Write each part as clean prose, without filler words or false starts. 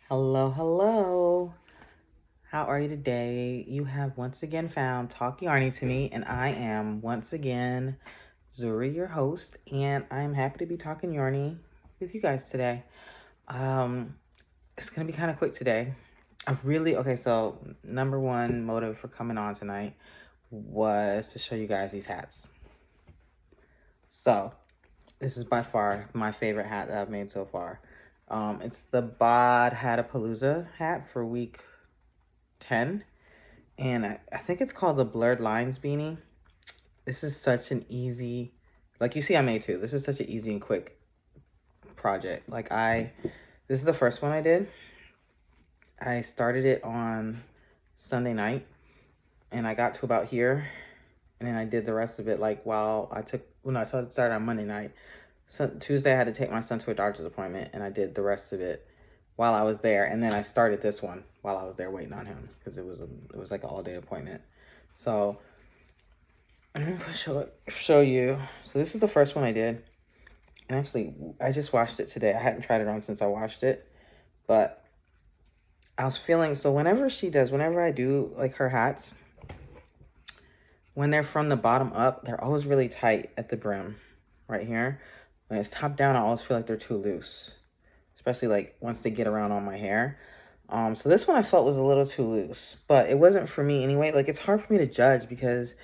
Hello, hello. How are you today? You have once again found Talk Yarny to me, and I am once again Zuri, your host, and I am happy to be talking Yarny with you guys today. Um, it's gonna be kind of quick today. So number one motive for coming on tonight was to show you guys these hats. So this is by far my favorite hat that I've made so far. It's the Bod Hatapalooza hat for week 10. And I think it's called the Blurred Lines Beanie. This is such an easy, like you see I made two. This is such an easy and quick project. This is the first one I did. I started it on Sunday night and I got to about here. And then I did the rest of it I started on Monday night. So Tuesday I had to take my son to a doctor's appointment and I did the rest of it while I was there. And then I started this one while I was there waiting on him because it was like an all-day appointment. So I'm gonna show you. So this is the first one I did. And actually, I just washed it today. I hadn't tried it on since I washed it. But I was feeling, so whenever I do like her hats, when they're from the bottom up, they're always really tight at the brim right here. When it's top down, I always feel like they're too loose, especially like once they get around on my hair. So this one I felt was a little too loose, but it wasn't for me anyway. Like it's hard for me to judge because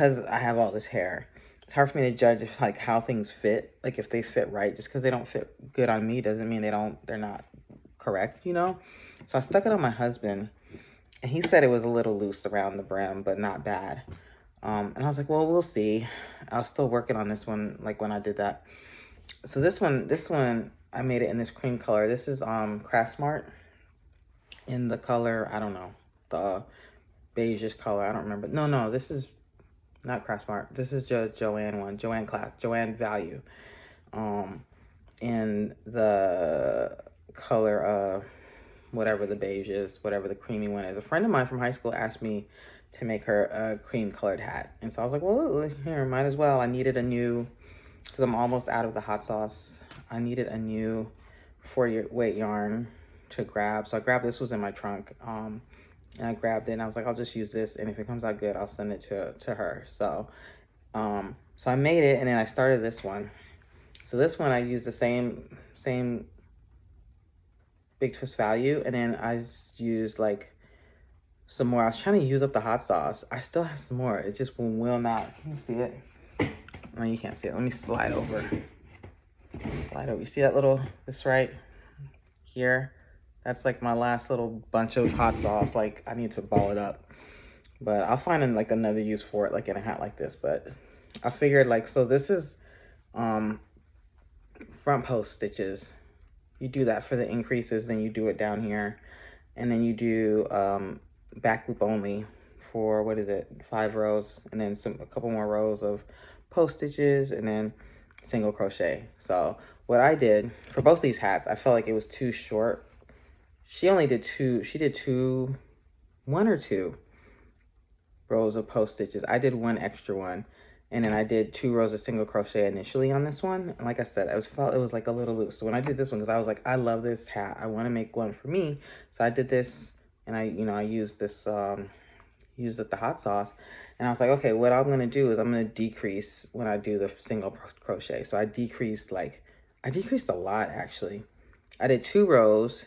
I have all this hair. It's hard for me to judge if like how things fit, like if they fit right. Just because they don't fit good on me doesn't mean they're not correct, you know? So I stuck it on my husband and he said it was a little loose around the brim, but not bad. And I was like, well, we'll see. I was still working on this one, like when I did that. So this one, I made it in this cream color. This is Craft Smart in the color, I don't know, the beigeish color. I don't remember. No, this is not Craft Smart. This is Joanne one, Joanne Value. In the color whatever the beige is, whatever the creamy one is. A friend of mine from high school asked me to make her a cream colored hat. And so I was like, well, here, might as well. I needed a new, because I'm almost out of the hot sauce. I needed a new 4-weight yarn to grab. So I grabbed, this was in my trunk. And I grabbed it and I was like, I'll just use this. And if it comes out good, I'll send it to her. So I made it and then I started this one. So this one I used the same Big Twist Value. And then I used like some more. I was trying to use up the hot sauce. I still have some more. It just will not. Can you see it? No, you can't see it. Let me slide over. You see that this right here? That's like my last little bunch of hot sauce. Like I need to ball it up. But I'll find like another use for it, like in a hat like this. But I figured like, so this is front post stitches. You do that for the increases, then you do it down here. And then you do back loop only for, 5 rows. And then a couple more rows of post stitches and then single crochet. So what I did for both these hats, I felt like it was too short. She did one or two rows of post stitches. I did one extra one. And then I did 2 rows of single crochet initially on this one. And like I said, it was like a little loose. So when I did this one, because I was like, I love this hat. I want to make one for me. So I did this and I used this, used the hot sauce. And I was like, okay, what I'm going to do is I'm going to decrease when I do the single crochet. So I decreased a lot actually. I did 2 rows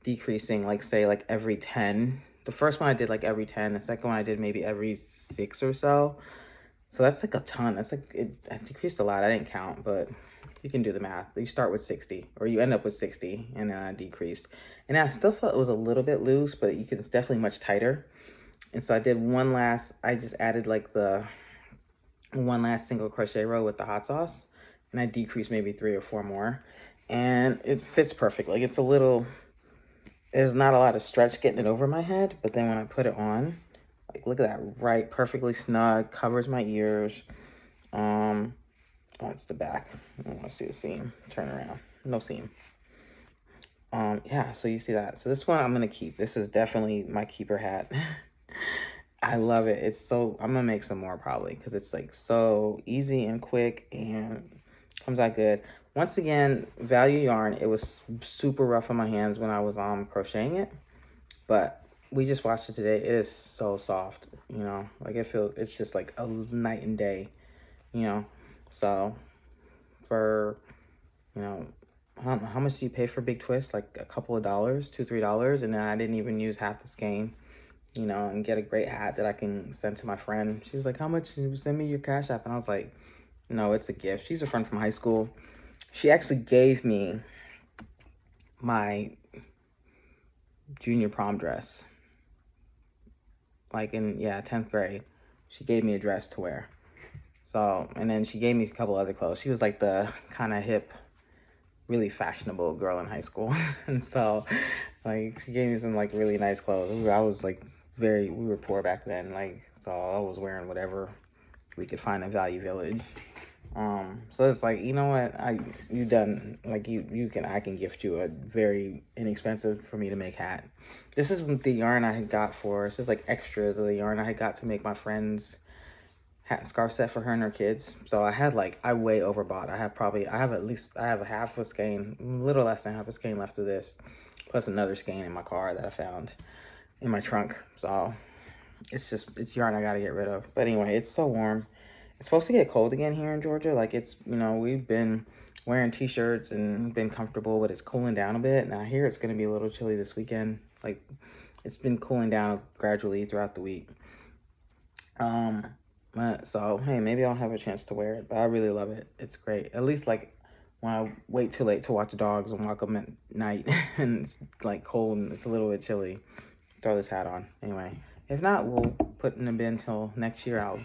decreasing like every 10. The first one I did like every 10. The second one I did maybe every 6 or so. So that's like a ton. That's like, I decreased a lot. I didn't count, but you can do the math. You start with 60 or you end up with 60 and then I decreased. And I still felt it was a little bit loose, but it's definitely much tighter. And so I did I just added like the one last single crochet row with the hot sauce and I decreased maybe 3 or 4 more and it fits perfect. Like there's not a lot of stretch getting it over my head, but then when I put it on, like, look at that, right? Perfectly snug, covers my ears. Oh, it's the back. I want to see the seam. Turn around. No seam. Yeah, so you see that. So this one I'm going to keep. This is definitely my keeper hat. I love it. I'm going to make some more probably because it's like so easy and quick and Comes out good. Once again, value yarn. It was super rough on my hands when I was crocheting it, but we just washed it today. It is so soft, you know, like it's just like a night and day, you know. So for, you know, how much do you pay for Big Twist? Like a couple of dollars, $2, $3, and then I didn't even use half the skein, you know, and get a great hat that I can send to my friend. She was like, how much? Send me your Cash App. And I was like, no, it's a gift. She's a friend from high school. She actually gave me my junior prom dress. Like in, 10th grade. She gave me a dress to wear. So, and then she gave me a couple other clothes. She was like the kind of hip, really fashionable girl in high school. And so, like, she gave me some, like, really nice clothes. I was, like, we were poor back then. Like, so I was wearing whatever we could find in Value Village. So it's like, you know what, I can gift you a very inexpensive for me to make hat. This is the yarn I had got for, it's just like extras of the yarn I had got to make my friend's hat and scarf set for her and her kids. So I way overbought. I have a half a skein, a little less than half a skein left of this, plus another skein in my car that I found in my trunk. So it's yarn I gotta get rid of. But anyway, it's so warm. It's supposed to get cold again here in Georgia. Like, it's, you know, we've been wearing t-shirts and been comfortable, but it's cooling down a bit. Now here it's going to be a little chilly this weekend. Like, it's been cooling down gradually throughout the week. So, hey, maybe I'll have a chance to wear it, but I really love it. It's great. At least, like, when I wait too late to watch the dogs and walk them at night and it's, like, cold and it's a little bit chilly, throw this hat on. Anyway. If not, we'll put it in the bin till next year. We'll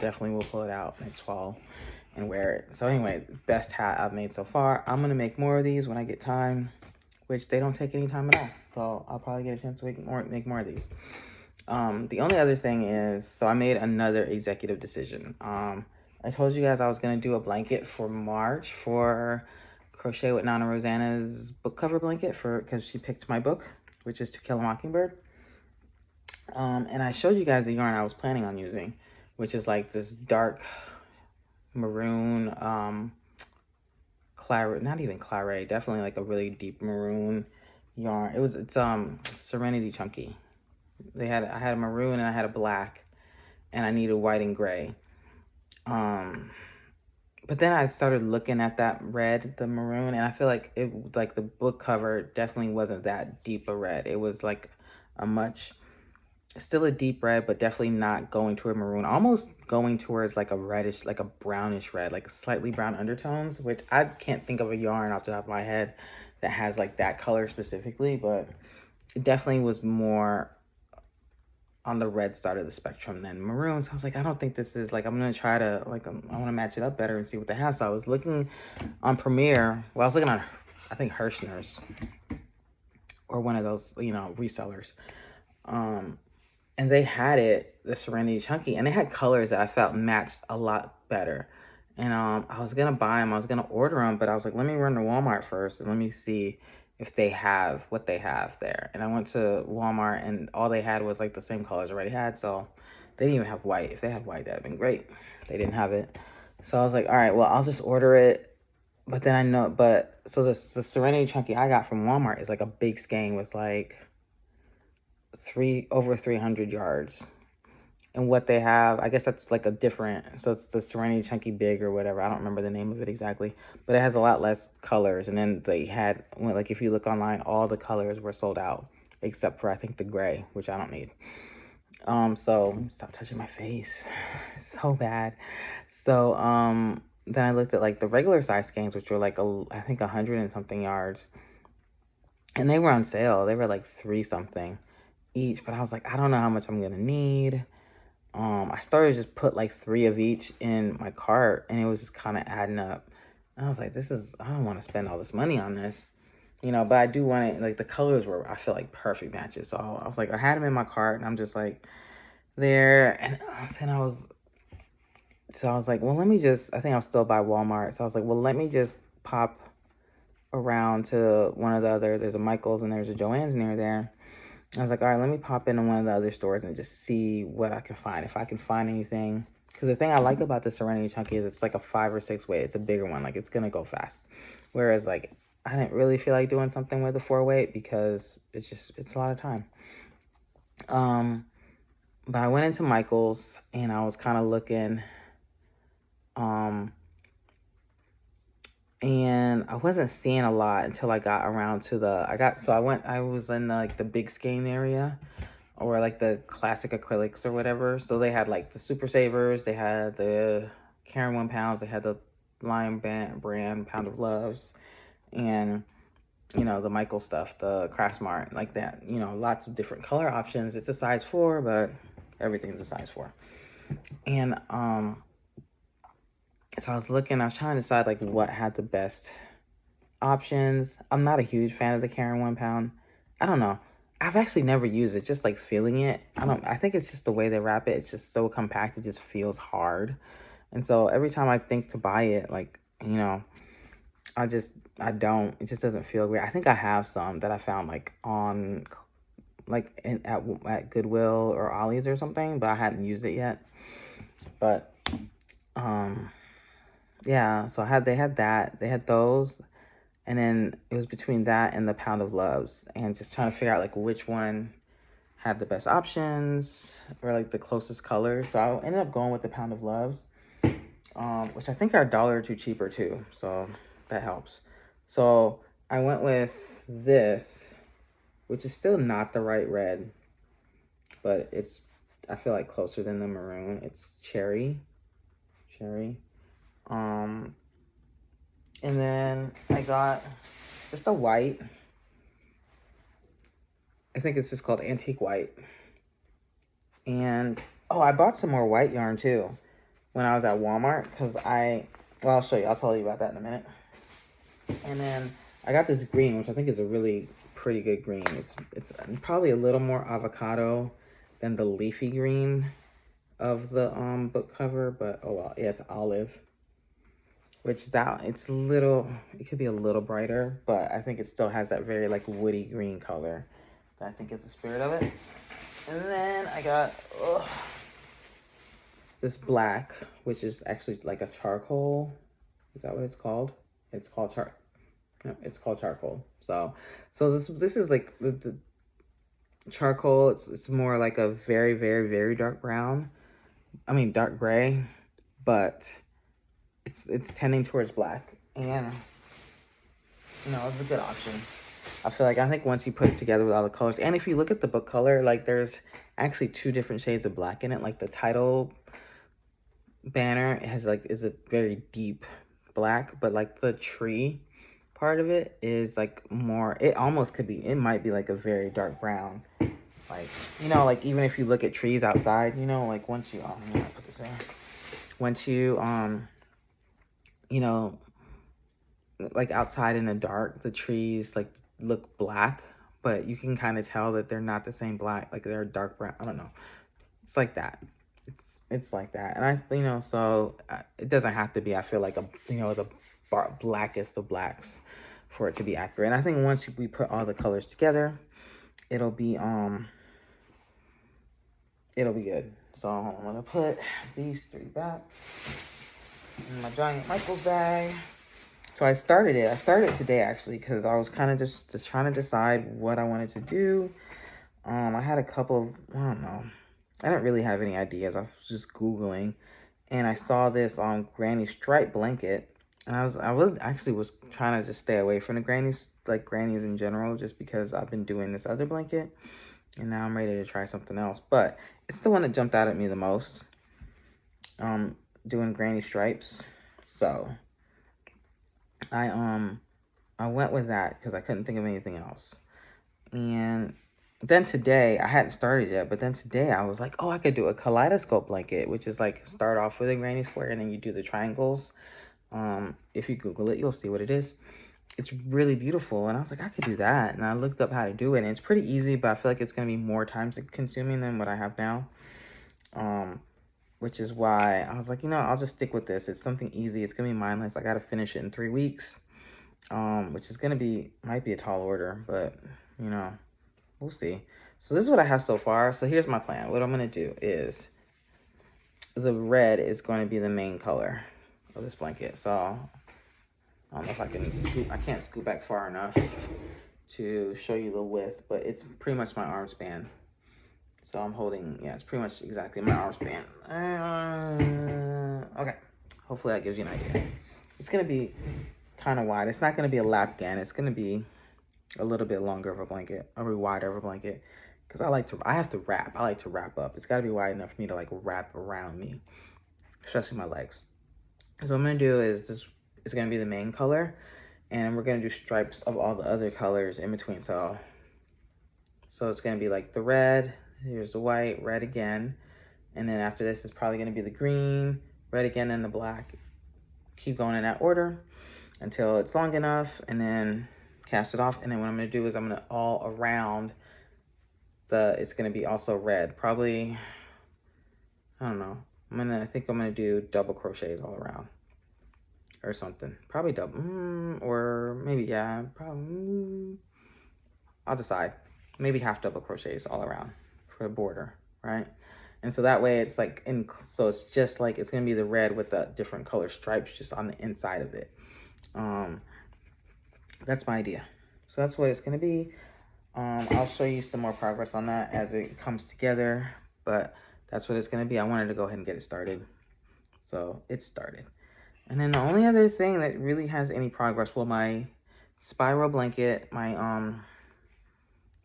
pull it out next fall and wear it. So anyway, best hat I've made so far. I'm going to make more of these when I get time, which they don't take any time at all. So I'll probably get a chance to make more of these. The only other thing is, so I made another executive decision. I told you guys I was going to do a blanket for March for Crochet with Nona Rosanna's book cover blanket because she picked my book, which is To Kill a Mockingbird. And I showed you guys the yarn I was planning on using, which is like this dark maroon, not even claret, definitely like a really deep maroon yarn. It's Serenity Chunky. I had a maroon and I had a black, and I needed white and gray. But then I started looking at that red, the maroon, and I feel like the book cover definitely wasn't that deep a red. It was like still a deep red, but definitely not going toward maroon, almost going towards like a reddish, like a brownish red, like slightly brown undertones, which I can't think of a yarn off the top of my head that has like that color specifically, but it definitely was more on the red side of the spectrum than maroon. So I was like, I don't think this is, like, I'm going to try to, like, I want to match it up better and see what they have. So I was looking on Premiere. Well, I was looking on, I think, Hirschner's or one of those, you know, resellers. And they had the Serenity Chunky, and they had colors that I felt matched a lot better. And I was going to buy them. I was going to order them, but I was like, let me run to Walmart first and let me see if they have what they have there. And I went to Walmart, and all they had was like the same colors I already had. So they didn't even have white. If they had white, that'd have been great. They didn't have it. So I was like, all right, well, I'll just order it. But then so the Serenity Chunky I got from Walmart is like a big skein with like over 300 yards. And what they have, I guess that's like so it's the Serenity Chunky Big or whatever. I don't remember the name of it exactly, but it has a lot less colors. And then they had, like, if you look online, all the colors were sold out except for, I think, the gray, which I don't need. So stop touching my face. So bad. So, then I looked at like the regular size skeins, which were like, I think 100 and something yards. And they were on sale. They were like 3 something each, but I was like, I don't know how much I'm gonna need. I started to just put like 3 of each in my cart, and it was just kind of adding up. And I was like, I don't want to spend all this money on this, you know, but I do want it, like the colors were, I feel like, perfect matches. So I was like, I had them in my cart, and I'm just like there, and I was like, well, I think I'll still buy Walmart. So I was like, well, let me just pop around to one of the other, there's a Michael's and there's a Joann's near there. I was like, all right, let me pop into one of the other stores and just see what I can find. If I can find anything, because Because the thing I like about the Serenity Chunky is it's like a 5 or 6 weight. It's a bigger one. Like, it's going to go fast. Whereas, like, I didn't really feel like doing something with a 4 weight because it's a lot of time. But I went into Michael's and I was kind of looking, and I wasn't seeing a lot until I got around to I was in like the big skein area, or like the classic acrylics or whatever. So they had like the Super Savers, they had the Karen 1 pounds, they had the Lion brand Pound of Loves, and the Michael stuff, the Craftsmart, like that. Lots of different color options. It's a size 4, but everything's a size 4. And so I was trying to decide like what had the best options. I'm not a huge fan of the Karen 1 pound. I don't know. I've actually never used it, just like feeling it. I think it's just the way they wrap it. It's just so compact. It just feels hard. And so every time I think to buy it, like, I don't. It just doesn't feel great. I think I have some that I found like on, like at Goodwill or Ollie's or something, but I hadn't used it yet. But, yeah, so they had those, and then it was between that and the Pound of Loves, and just trying to figure out like which one had the best options or like the closest colors. So I ended up going with the Pound of Loves, which I think are $1 or $2 cheaper too, so that helps. So I went with this, which is still not the right red, but it's, I feel like, closer than the maroon. It's cherry. And then I got just a white. I think it's just called Antique White. And, I bought some more white yarn too when I was at Walmart, because I'll show you. I'll tell you about that in a minute. And then I got this green, which I think is a really pretty good green. It's probably a little more avocado than the leafy green of the book cover, but oh well. Yeah, it's olive, which it could be a little brighter, but I think it still has that very like woody green color that I think is the spirit of it. And then I got this black, which is actually like a charcoal. Is that what it's called? It's called charcoal. So this is like the charcoal. It's more like a very, very, very dark brown. I mean dark gray, but it's tending towards black, and it's a good option. I think once you put it together with all the colors, and if you look at the book color, like there's actually 2 different shades of black in it. Like the title banner is a very deep black, but like the tree part of it is like more, it might be like a very dark brown. Like, like even if you look at trees outside, like once you, I'm gonna put this in. Once you, like outside in the dark, the trees like look black, but you can kind of tell that they're not the same black, like they're dark brown. I don't know. It's like that. It's like that. And it doesn't have to be, I feel like, the blackest of blacks for it to be accurate. And I think once we put all the colors together, it'll be good. So I'm gonna put these 3 back in my giant Michael's bag. So I started today actually, because I was kind of just trying to decide what I wanted to do. I had a couple of, I don't know, I didn't really have any ideas. I was just Googling, and I saw this granny stripe blanket, and I was trying to just stay away from the grannies in general, just because I've been doing this other blanket, and now I'm ready to try something else. But it's the one that jumped out at me the most, doing granny stripes. So I went with that because I couldn't think of anything else. And then today, I hadn't started yet, but then today I was like, I could do a kaleidoscope blanket, which is like start off with a granny square and then you do the triangles. If you Google it, you'll see what it is. It's really beautiful. And I was like, I could do that. And I looked up how to do it, and it's pretty easy, but I feel like it's going to be more time consuming than what I have now. Which is why I was like, I'll just stick with this. It's something easy. It's going to be mindless. I got to finish it in 3 weeks. Which is might be a tall order, but we'll see. So this is what I have so far. So here's my plan. What I'm going to do is the red is going to be the main color of this blanket. So I don't know if I can scoop. I can't scoop back far enough to show you the width, but it's pretty much my arm span. So I'm holding, yeah, it's pretty much exactly my arm span. Okay, hopefully that gives you an idea. It's gonna be kind of wide. It's not gonna be a lap gan. It's gonna be a little bit longer of a blanket, a little wider of a blanket, because I have to wrap. I like to wrap up. It's gotta be wide enough for me to like wrap around me, especially my legs. So what I'm gonna do is this is gonna be the main color, and we're gonna do stripes of all the other colors in between. So it's gonna be like the red, here's the white, red again, and then after this is probably gonna be the green, red again, and the black. Keep going in that order until it's long enough, and then cast it off. And then what I'm gonna do is I'm gonna all around it's gonna be also red. Probably, I don't know. I think I'm gonna do double crochets all around or something. Probably double, or maybe, yeah, probably, I'll decide. Maybe half double crochets all around for a border, right? And so that way it's like, so it's just like, it's gonna be the red with the different color stripes just on the inside of it. That's my idea. So that's what it's gonna be. I'll show you some more progress on that as it comes together, but that's what it's gonna be. I wanted to go ahead and get it started. So it started. And then the only other thing that really has any progress, well, my spiral blanket, my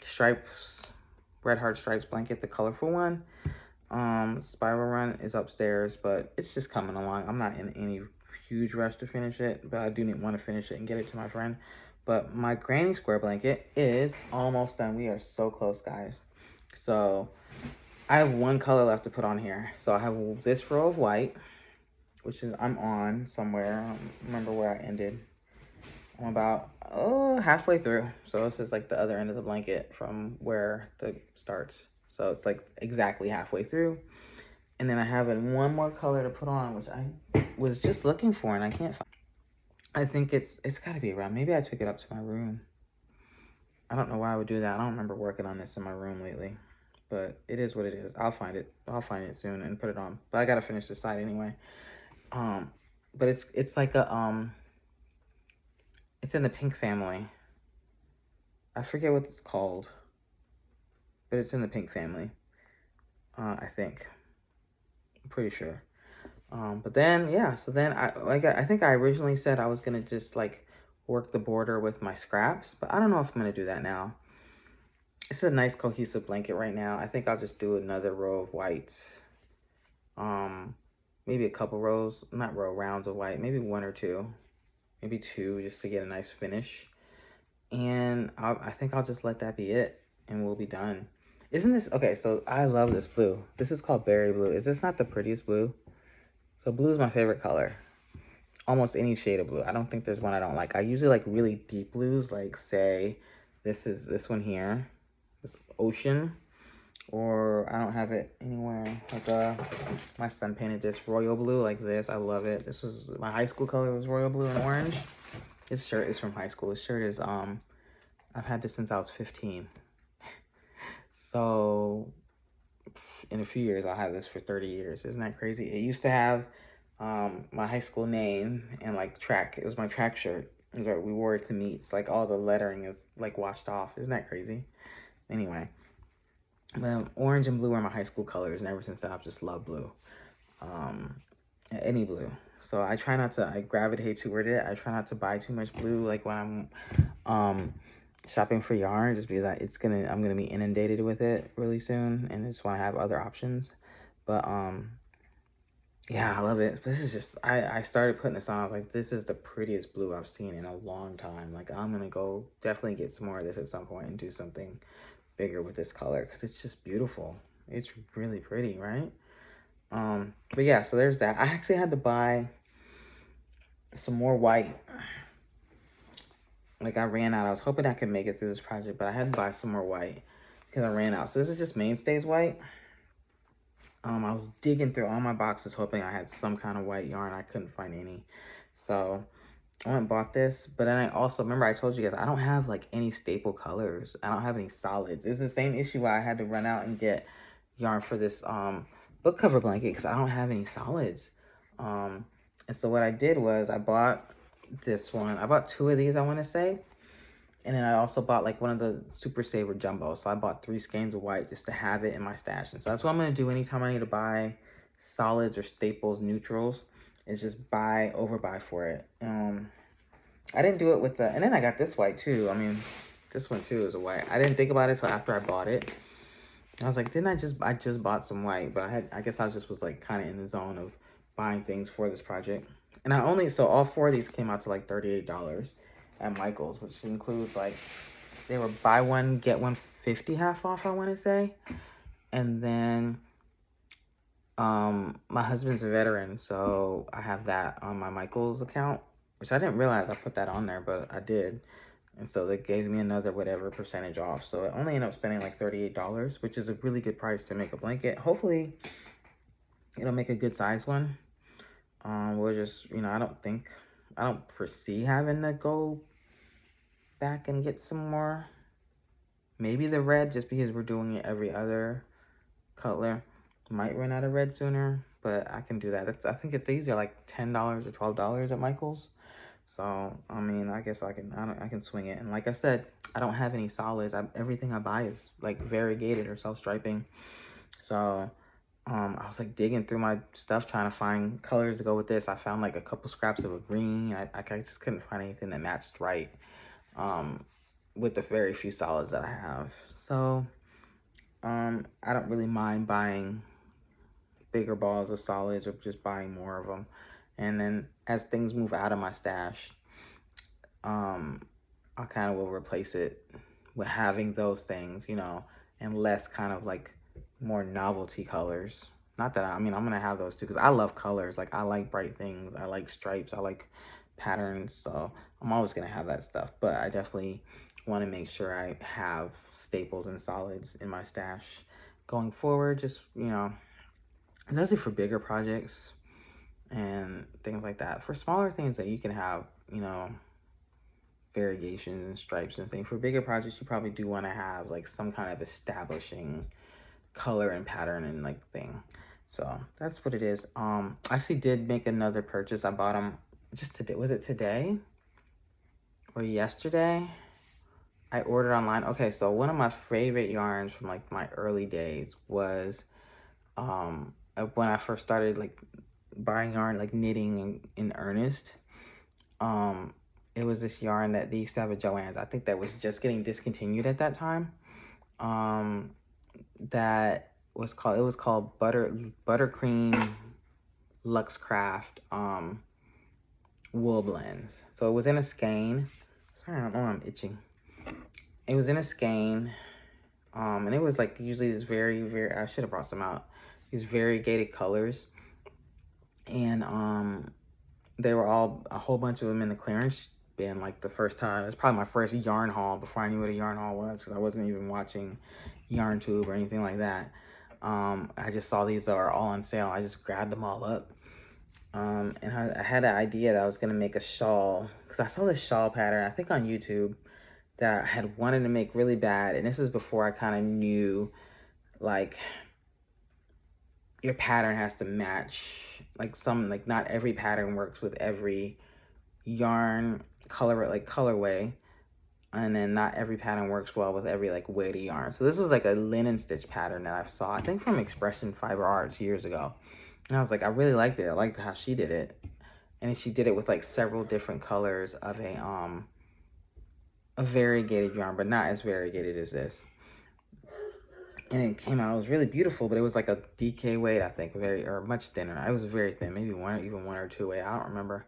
stripes, red heart stripes blanket, the colorful one, spiral run is upstairs, but it's just coming along. I'm not in any huge rush to finish it, but I do want to finish it and get it to my friend. But my granny square blanket is almost done. We are so close, guys. So I have one color left to put on here. So I have this row of white, which is I'm on somewhere. I don't remember where I ended. I'm about halfway through. So this is like the other end of the blanket from where the starts. So it's like exactly halfway through. And then I have one more color to put on, which I was just looking for and I can't find. I think it's got to be around. Maybe I took it up to my room. I don't know why I would do that. I don't remember working on this in my room lately. But it is what it is. I'll find it. I'll find it soon and put it on. But I got to finish this side anyway. But it's like a it's in the pink family. I forget what it's called, but it's in the pink family. I think. I'm pretty sure. But then, yeah, so then I think I originally said I was gonna just like work the border with my scraps, but I don't know if I'm gonna do that now. It's a nice cohesive blanket right now. I think I'll just do another row of whites. Maybe a couple rounds of white, maybe one or two, maybe two, just to get a nice finish. And I think I'll just let that be it, and we'll be done. Isn't this, okay, so I love this blue. This is called berry blue. Is this not the prettiest blue? So blue is my favorite color. Almost any shade of blue. I don't think there's one I don't like. I usually like really deep blues, like say this one here, this ocean, or I don't have it anywhere. Like my son painted this royal blue like this. I love it. This is my high school color was royal blue and orange. This shirt is from high school. This shirt is I've had this since I was 15. So in a few years I'll have this for 30 years. Isn't that crazy? It used to have my high school name and like track. It was my track shirt. It was like we wore it to meets. Like all the lettering is like washed off. Isn't that crazy? Anyway, orange and blue are my high school colors, and ever since then I've just loved blue. Any blue. So I try not to. I gravitate toward it. I try not to buy too much blue. Like when I'm shopping for yarn, just because I'm gonna be inundated with it really soon, and I just want to have other options. But yeah, I love it. This is just I started putting this on. I was like, this is the prettiest blue I've seen in a long time. Like I'm gonna go definitely get some more of this at some point and do something bigger with this color because it's just beautiful. It's really pretty, right? But yeah, so there's that. I actually had to buy some more white. Like I ran out. I was hoping I could make it through this project, but I had to buy some more white because I ran out. So this is just Mainstays white. I was digging through all my boxes hoping I had some kind of white yarn. I couldn't find any. So I went and bought this. But then I also, remember I told you guys, I don't have like any staple colors. I don't have any solids. It's the same issue where I had to run out and get yarn for this book cover blanket because I don't have any solids. And so what I did was I bought this one. I bought two of these, I want to say. And then I also bought like one of the Super Saver Jumbo. So I bought 3 skeins of white just to have it in my stash. And so that's what I'm going to do anytime I need to buy solids or staples, neutrals, is just overbuy for it. I didn't do it with and then I got this white too. I mean, this one too is a white. I didn't think about it until after I bought it. I was like, I just bought some white, but I guess I just was like kind of in the zone of buying things for this project. And so all 4 of these came out to like $38 at Michael's, which includes like, they were buy one, get one 50 half off, I want to say. And then, my husband's a veteran, so I have that on my Michael's account, which I didn't realize I put that on there, but I did. And so they gave me another whatever percentage off. So I only ended up spending like $38, which is a really good price to make a blanket. Hopefully, it'll make a good size one. We'll just, I don't foresee having to go back and get some more. Maybe the red, just because we're doing it every other color. Might run out of red sooner, but I can do that. I think these are like $10 or $12 at Michael's. So, I mean, I guess I can swing it. And like I said, I don't have any solids. Everything I buy is like variegated or self-striping. So, I was like digging through my stuff trying to find colors to go with this. I found like a couple scraps of a green. I just couldn't find anything that matched right with the very few solids that I have. So, I don't really mind buying bigger balls of solids or just buying more of them. And then as things move out of my stash, I kind of will replace it with having those things, and less kind of like more novelty colors. Not that I'm going to have those too, because I love colors. Like, I like bright things. I like stripes. I like patterns. So I'm always going to have that stuff. But I definitely want to make sure I have staples and solids in my stash going forward. Just, especially for bigger projects and things like that. For smaller things that you can have, variegations and stripes and things. For bigger projects, you probably do want to have like some kind of establishing color and pattern and like thing. So that's what it is. I actually did make another purchase. I bought them just today. Was it today or yesterday? I ordered online. Okay, so one of my favorite yarns from like my early days was when I first started like buying yarn, like knitting in earnest. It was this yarn that they used to have at Joann's. I think that was just getting discontinued at that time. That was called Buttercream Luxcraft wool blends. So it was in a skein. Sorry, I don't know, I'm itching. It was in a skein. And it was like usually this very, very, I should have brought some out. These variegated colors. And they were a whole bunch of them in the clearance bin like the first time. It's probably my first yarn haul before I knew what a yarn haul was, because I wasn't even watching YarnTube or anything like that. I just saw these that were all on sale. I just grabbed them all up. And I had an idea that I was going to make a shawl, because I saw this shawl pattern, I think on YouTube, that I had wanted to make really bad. And this was before I kind of knew, like, your pattern has to match. Like, not every pattern works with every yarn colorway. And then not every pattern works well with every like weighty yarn. So this was like a linen stitch pattern that I saw, I think from Expression Fiber Arts years ago. And I was like, I really liked it. I liked how she did it. And she did it with like several different colors of a variegated yarn, but not as variegated as this. And it came out, it was really beautiful, but it was like a DK weight, I think, or much thinner. It was very thin, maybe even 1 or 2 weight, I don't remember.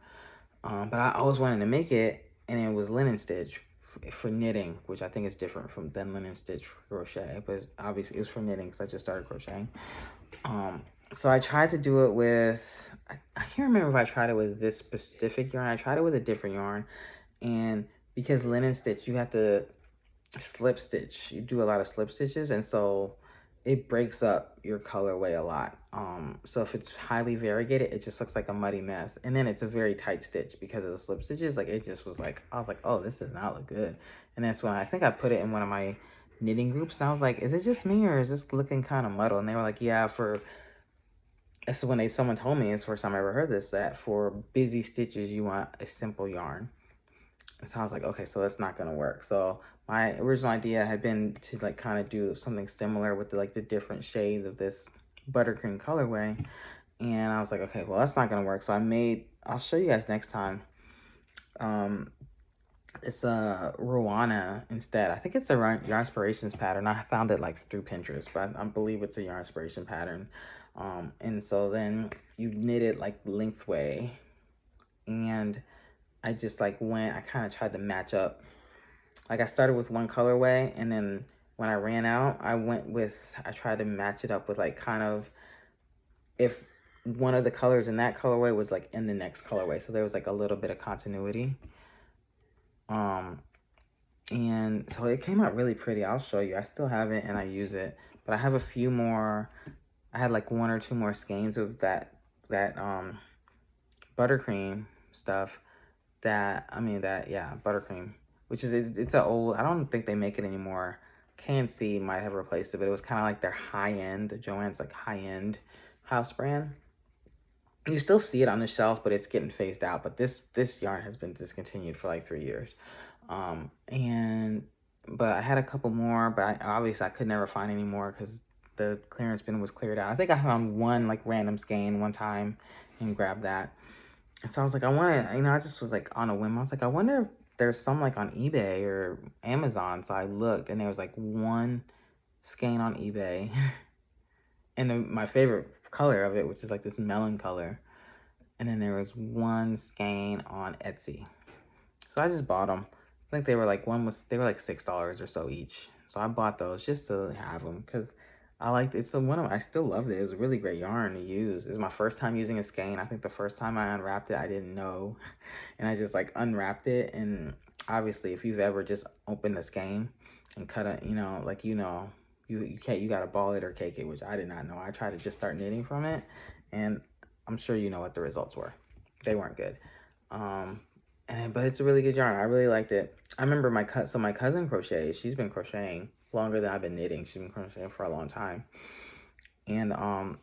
But I always wanted to make it, and it was linen stitch for knitting, which I think is different than linen stitch for crochet, but obviously it was for knitting because I just started crocheting. So I tried to do it with, I can't remember if I tried it with this specific yarn. I tried it with a different yarn, and because linen stitch, you have to slip stitch. You do a lot of slip stitches, and so it breaks up your colorway a lot. So if it's highly variegated, it just looks like a muddy mess. And then it's a very tight stitch because of the slip stitches. Like, it just was like, I was like, oh, this does not look good. And that's when I think I put it in one of my knitting groups, and I was like, is it just me, or is this looking kind of muddled? And they were like, yeah, for That's when someone told me, it's the first time I ever heard this, that for busy stitches, you want a simple yarn. And so I was like, okay, so that's not gonna work. So my original idea had been to like kind of do something similar with the different shades of this buttercream colorway. And I was like, okay, well, that's not gonna work. So I'll show you guys next time. It's a Ruana instead. I think it's a yarn inspirations pattern. I found it like through Pinterest, but I believe it's a yarn inspiration pattern. And so then you knit it like lengthway, and I just like I kind of tried to match up. Like I started with one colorway, and then when I ran out, I tried to match it up with like kind of if one of the colors in that colorway was like in the next colorway. So there was like a little bit of continuity. And so it came out really pretty. I'll show you. I still have it and I use it, but I have a few more. I had like 1 or 2 more skeins of that buttercream stuff. Buttercream, which is it's an old. I don't think they make it anymore. KNC might have replaced it, but it was kind of like their high end. Joann's like high end house brand. You still see it on the shelf, but it's getting phased out. But this yarn has been discontinued for like 3 years. But I had a couple more, but obviously I could never find any more because the clearance bin was cleared out. I think I found one like random skein one time and grabbed that. And so I was like, I just was like on a whim. I was like, I wonder if there's some like on eBay or Amazon. So I looked and there was like one skein on eBay and my favorite color of it, which is like this melon color. And then there was one skein on Etsy. So I just bought them. I think they were like they were like $6 or so each. So I bought those just to have them because I liked it. So I still loved it. It was a really great yarn to use. It was my first time using a skein. I think the first time I unwrapped it, I didn't know, and I just like unwrapped it. And obviously, if you've ever just opened a skein and cut it, you gotta ball it or cake it, which I did not know. I tried to just start knitting from it, and I'm sure you know what the results were. They weren't good. But it's a really good yarn. I really liked it. I remember my cousin crochets. She's been crocheting longer than I've been knitting. She's been crocheting for a long time. And I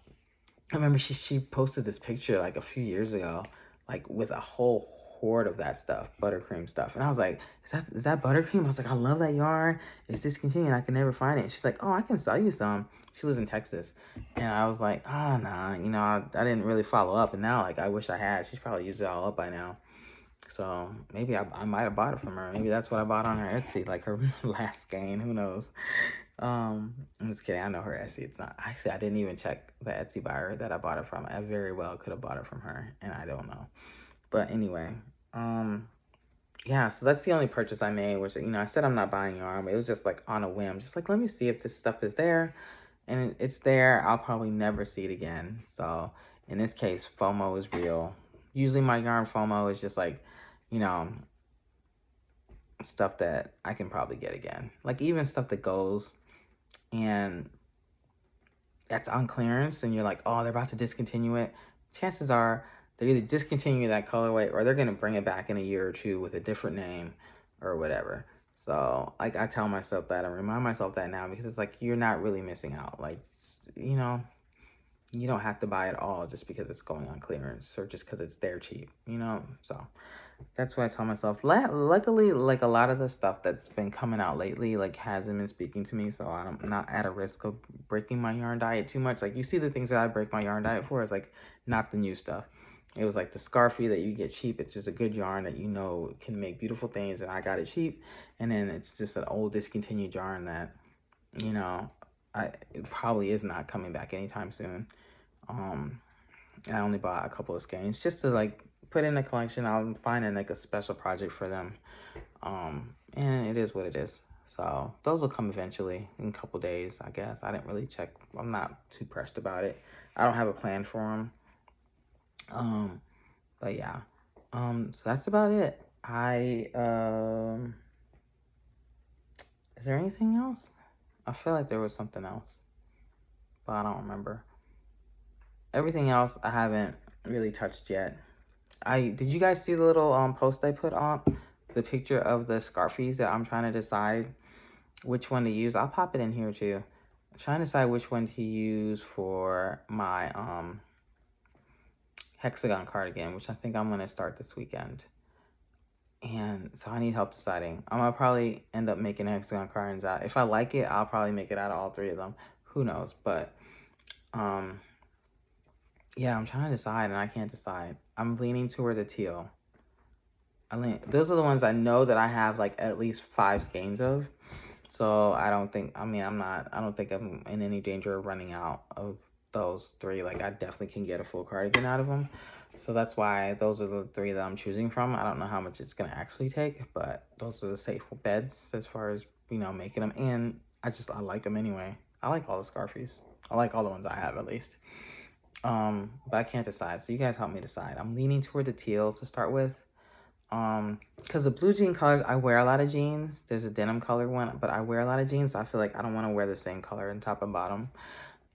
remember she posted this picture like a few years ago, like with a whole hoard of that stuff, buttercream stuff. And I was like, is that buttercream? I was like, I love that yarn. It's discontinued. I can never find it. She's like, oh, I can sell you some. She lives in Texas. And I was like, nah, I didn't really follow up. And now like I wish I had. She's probably used it all up by now. So maybe I might have bought it from her. Maybe that's what I bought on her Etsy, like her last skein. Who knows? I'm just kidding. I know her Etsy. It's not. Actually, I didn't even check the Etsy buyer that I bought it from. I very well could have bought it from her, and I don't know. But anyway, yeah. So that's the only purchase I made. Which I said I'm not buying yarn, but it was just like on a whim. Just like let me see if this stuff is there, and it's there. I'll probably never see it again. So in this case, FOMO is real. Usually my yarn FOMO is just like, stuff that I can probably get again. Like even stuff that goes and that's on clearance and you're like, oh, they're about to discontinue it. Chances are they're either discontinue that colorway or they're going to bring it back in a year or two with a different name or whatever. So like I tell myself that and remind myself that now because it's like, you're not really missing out. Like, you don't have to buy it all just because it's going on clearance or just because it's there cheap, So that's what I tell myself. Luckily, like a lot of the stuff that's been coming out lately, like hasn't been speaking to me. So I'm not at a risk of breaking my yarn diet too much. Like you see the things that I break my yarn diet for is like not the new stuff. It was like the Scarfy that you get cheap. It's just a good yarn that can make beautiful things and I got it cheap. And then it's just an old discontinued yarn that, it probably is not coming back anytime soon. I only bought a couple of skeins just to like put in a collection. I'll find like a special project for them. And it is what it is. So those will come eventually in a couple days, I guess. I didn't really check. I'm not too pressed about it. I don't have a plan for them. But yeah. So that's about it. Is there anything else? I feel like there was something else, but I don't remember. Everything else I haven't really touched yet. Did you guys see the little post I put on? The picture of the Scarfies that I'm trying to decide which one to use. I'll pop it in here too. I'm trying to decide which one to use for my hexagon cardigan, which I think I'm going to start this weekend. And so I need help deciding. I'm going to probably end up making hexagon cardigans out. If I like it, I'll probably make it out of all three of them. Who knows? But yeah, I'm trying to decide and I can't decide. I'm leaning toward the teal. Those are the ones I know that I have like at least 5 skeins of. So I don't think, I don't think I'm in any danger of running out of those 3. Like I definitely can get a full cardigan out of them. So that's why those are the 3 that I'm choosing from. I don't know how much it's going to actually take, but those are the safe beds as far as, making them. And I like them anyway. I like all the Scarfies. I like all the ones I have at least. But I can't decide. So you guys help me decide. I'm leaning toward the teal to start with. Because the blue jean colors, I wear a lot of jeans. There's a denim color one, but I wear a lot of jeans. So I feel like I don't want to wear the same color in top and bottom.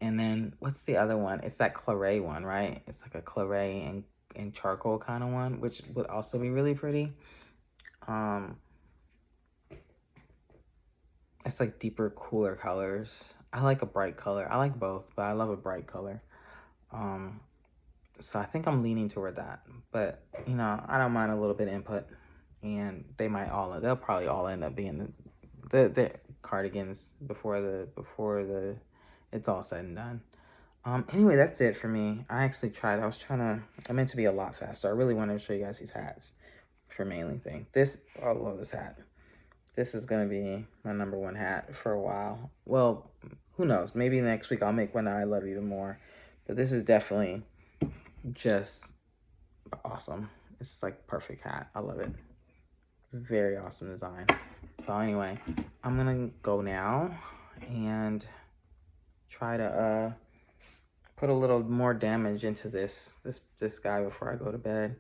And then what's the other one? It's that claret one, right? It's like a claret and charcoal kind of one, which would also be really pretty. It's like deeper, cooler colors. I like a bright color. I like both, but I love a bright color. So I think I'm leaning toward that. But, I don't mind a little bit of input. And they'll probably all end up being the cardigans before it's all said and done. Anyway, that's it for me. I meant to be a lot faster. I really wanted to show you guys these hats for mailing thing. I love this hat. This is going to be my number 1 hat for a while. Well, who knows? Maybe next week I'll make one that I love even more. But this is definitely just awesome. It's like perfect hat. I love it. Very awesome design. So anyway, I'm gonna go now and try to put a little more damage into this guy before I go to bed.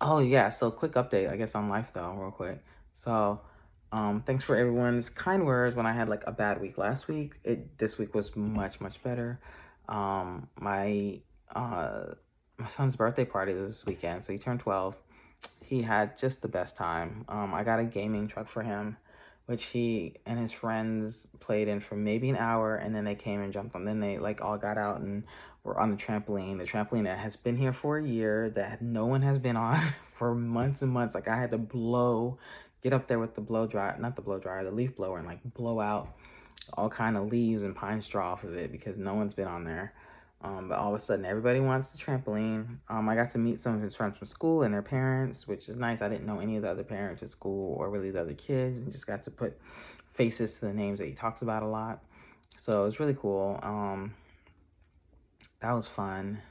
Oh yeah, so quick update, I guess, on life though, real quick. So thanks for everyone's kind words when I had like a bad week last week. This week was much better. My son's birthday party this weekend, so he turned 12. He had just the best time. I got a gaming truck for him, which he and his friends played in for maybe an hour, and then they came and jumped on. Then they like all got out and were on the trampoline that has been here for a year, that no one has been on for months and months. Like I had to get up there with the the leaf blower, and like blow out all kind of leaves and pine straw off of it because no one's been on there. But all of a sudden, everybody wants the trampoline. I got to meet some of his friends from school and their parents, which is nice. I didn't know any of the other parents at school or really the other kids, and just got to put faces to the names that he talks about a lot. So it was really cool. That was fun.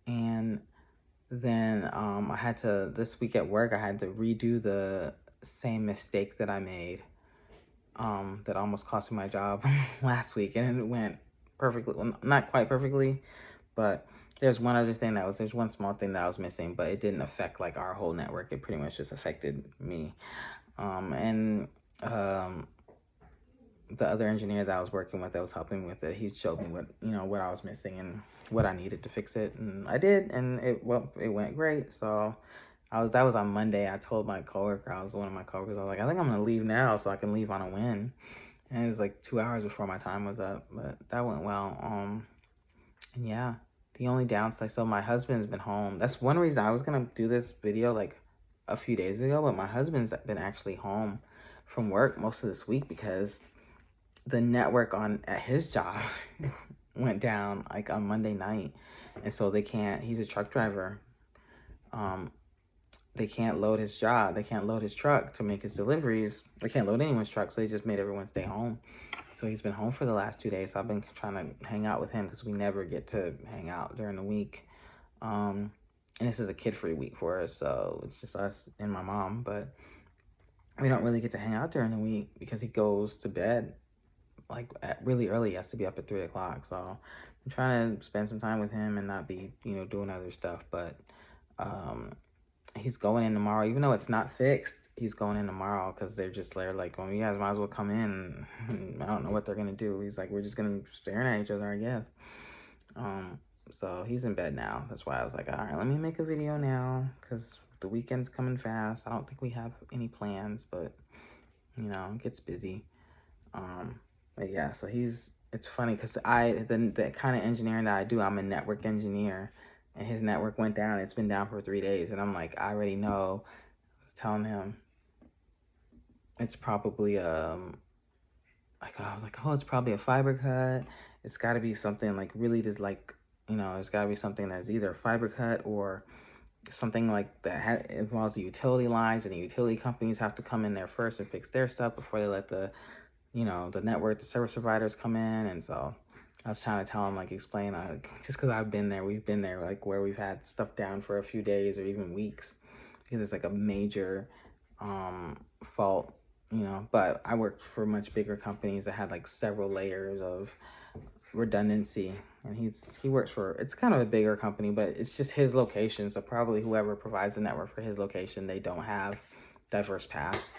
And then this week at work, I had to redo the same mistake that I made that almost cost me my job last week. And it went perfectly, well, not quite perfectly, but there's one small thing that I was missing, but it didn't affect like our whole network. It pretty much just affected me. The other engineer that I was working with that was helping with it, he showed me what I was missing and what I needed to fix it, and I did, and it went great. So that was on Monday. I told my coworker, one of my coworkers, I was like, I think I'm gonna leave now so I can leave on a win. And it was like 2 hours before my time was up, but that went well. And yeah, the only downside, so my husband's been home. That's one reason I was gonna do this video like a few days ago, but my husband's been actually home from work most of this week because the network at his job went down like on Monday night, and so he's a truck driver. They can't load his job. They can't load his truck to make his deliveries. They can't load anyone's truck, so they just made everyone stay home. So he's been home for the last 2 days. So I've been trying to hang out with him because we never get to hang out during the week. And this is a kid-free week for us, so it's just us and my mom. But we don't really get to hang out during the week because he goes to bed like really early. He has to be up at 3 o'clock. So I'm trying to spend some time with him and not be, doing other stuff. But he's going in tomorrow, even though it's not fixed. He's going in tomorrow because they're like, well, you guys might as well come in. I don't know what they're gonna do. He's like, we're just gonna be staring at each other, I guess. So he's in bed now. That's why I was like, all right, let me make a video now because the weekend's coming fast. I don't think we have any plans, but it gets busy. But yeah, so it's funny because the kind of engineering that I do, I'm a network engineer. and his network went down. It's been down for 3 days, and I'm like, I already know. I was telling him it's probably like I was like, oh, it's probably a fiber cut. It's got to be something like really just like, you know, there's got to be something that's either a fiber cut or something like that involves the utility lines, and the utility companies have to come in there first and fix their stuff before they let the, you know, the network, the service providers come in. And so I was trying to tell him, like, explain, just because I've been there, we've been there, like, where we've had stuff down for a few days or even weeks because it's like a major fault, you know. But I worked for much bigger companies that had like several layers of redundancy, and he works for, it's kind of a bigger company, but it's just his location, so probably whoever provides the network for his location, they don't have diverse paths.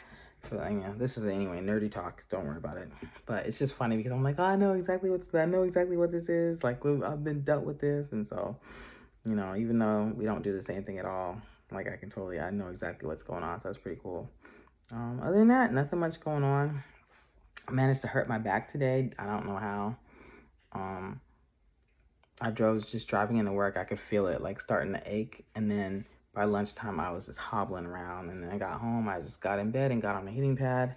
So yeah, this is anyway nerdy talk, don't worry about it. But it's just funny because I'm like, oh, I know exactly what this is, like I've been dealt with this. And so, you know, even though we don't do the same thing at all, like I know exactly what's going on, so that's pretty cool. Other than that, nothing much going on. I managed to hurt my back today. I don't know how. I was just driving into work. I could feel it like starting to ache. And then by lunchtime, I was just hobbling around. And then I got home. I just got in bed and got on the heating pad.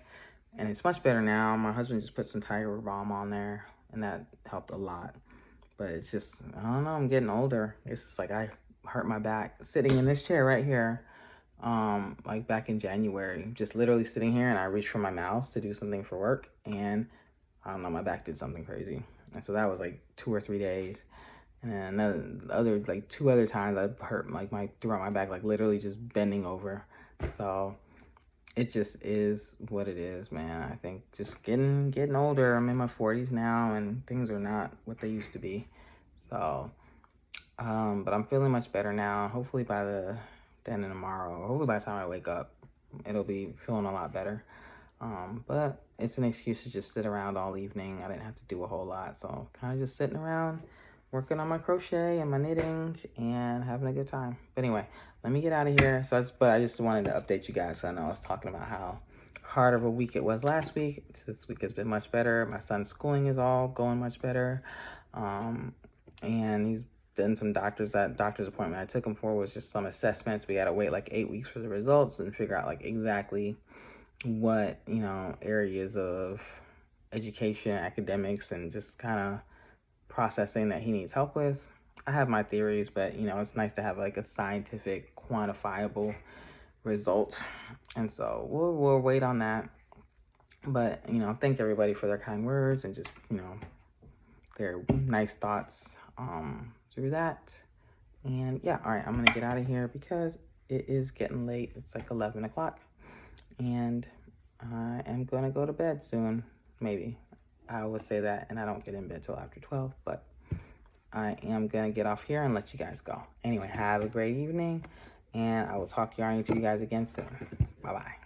And it's much better now. My husband just put some Tiger Balm on there, and that helped a lot. But it's just, I don't know, I'm getting older. It's just like I hurt my back sitting in this chair right here. Like back in January, just literally sitting here, and I reached for my mouse to do something for work, and I don't know, my back did something crazy. And so that was like 2 or 3 days. And then like 2 other times I hurt like throughout my back, like literally just bending over. So it just is what it is, man. I think just getting older. I'm in my 40s now, and things are not what they used to be. So but I'm feeling much better now. Hopefully by the end of tomorrow, hopefully by the time I wake up, it'll be feeling a lot better. But it's an excuse to just sit around all evening. I didn't have to do a whole lot, so kind of just sitting around, working on my crochet and my knitting and having a good time. But anyway, let me get out of here. But I just wanted to update you guys. So I know I was talking about how hard of a week it was last week. This week has been much better. My son's schooling is all going much better. And he's done some doctor's appointment I took him for was just some assessments. We got to wait like 8 weeks for the results and figure out like exactly what, you know, areas of education, academics, and just kind of processing that he needs help with. I have my theories, but you know, it's nice to have like a scientific, quantifiable result. And so we'll wait on that. But you know, thank everybody for their kind words and just, you know, their nice thoughts through that. And yeah, all right, I'm gonna get out of here because it is getting late. It's like 11 o'clock, and I am gonna go to bed soon. Maybe I always say that, and I don't get in bed till after 12, but I am gonna get off here and let you guys go. Anyway, have a great evening, and I will talk to you guys again soon. Bye bye.